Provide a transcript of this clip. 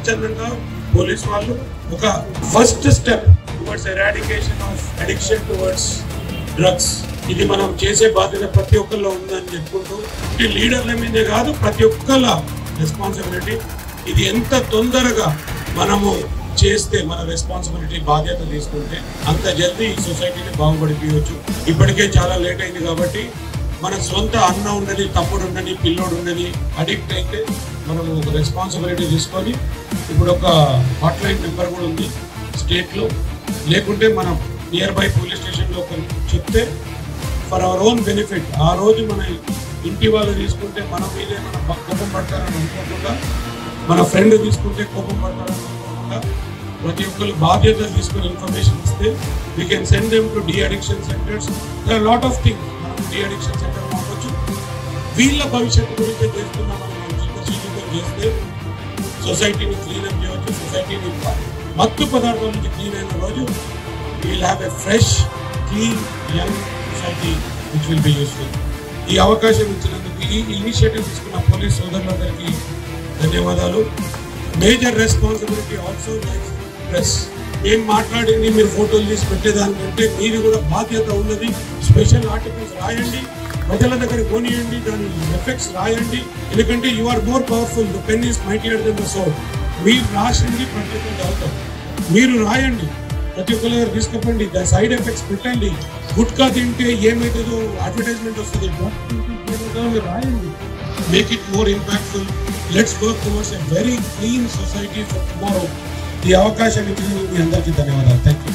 స్వచ్ఛందంగా పోలీస్ వాళ్ళు ఒక first step towards eradication of addiction towards drugs. ఇది మనం చేసే బాధ్యత ప్రతి ఒక్కరిలో ఉందని చెప్పుకుంటూ, లీడర్ల మీదే కాదు ప్రతి ఒక్కళ్ళ రెస్పాన్సిబిలిటీ. ఇది ఎంత తొందరగా మనము చేస్తే, మన రెస్పాన్సిబిలిటీ బాధ్యత తీసుకుంటే అంత జల్దీ ఈ సొసైటీని బాగుపడిపోయవచ్చు. ఇప్పటికే చాలా లేట్ అయింది కాబట్టి మన సొంత అన్న ఉండని, తమ్ముడు ఉండని, పిల్లోడు ఉండని అడిక్ట్ అయితే మనం ఒక రెస్పాన్సిబిలిటీ తీసుకొని, ఇప్పుడు ఒక హాట్లైన్ నెంబర్ కూడా ఉంది స్టేట్లో, లేకుంటే మనం నియర్ బై పోలీస్ స్టేషన్లో చెప్తే ఫర్ అవర్ ఓన్ బెనిఫిట్, ఆ రోజు మన ఇంటి వాళ్ళు తీసుకుంటే మన మీదే మన కోపం పడతారని అనుకోకుండా, మన ఫ్రెండ్ తీసుకుంటే కోపం పడతారని అనుకోకుండా, ప్రతి ఒక్కరు బాధ్యత తీసుకుని ఇన్ఫర్మేషన్ ఇస్తే we can send them to de addiction centers. There are lot of things. మనం డీ అడిక్షన్ సెంటర్ అవ్వచ్చు, వీళ్ళ భవిష్యత్తు గురించి చేస్తున్నాం. మనం చేస్తే సొసైటీని క్లీనప్ చేయవచ్చు. సొసైటీని మత్తు పదార్థాల నుంచి క్లీన్ అయిన రోజు we'll have a fresh, clean, young society which will be useful. ఈ అవకాశం ఇచ్చినందుకు, ఈ ఇనిషియేటివ్ తీసుకున్న పోలీస్ సోదరులందరికీ ధన్యవాదాలు. Major responsibility also press. ఏం మాట్లాడింది మీరు ఫోటోలు తీసి పెట్టేదానికంటే మీది కూడా బాధ్యత ఉన్నది. స్పెషల్ ఆర్టికల్స్ రాయండి, ప్రజల దగ్గర కొనియండి, దాని ఎఫెక్ట్స్ రాయండి. ఎందుకంటే you are more powerful, the pen is mightier than the sword. మీరు రాసింది ప్రతి ఒక్కరు చదువుతారు. మీరు రాయండి, ప్రతి ఒక్కరి దగ్గర తీసుకుపోండి, దాని సైడ్ ఎఫెక్ట్స్ పెట్టండి. గుట్కా తింటే ఏమవుతుందో అడ్వర్టైజ్మెంట్ వస్తుంది, మీరు రాయండి. Make it more impactful. Let's work towards a very clean society for tomorrow. ఈ అవకాశం ఇచ్చినందుకు మీ అందరికీ ధన్యవాదాలు. Thank you.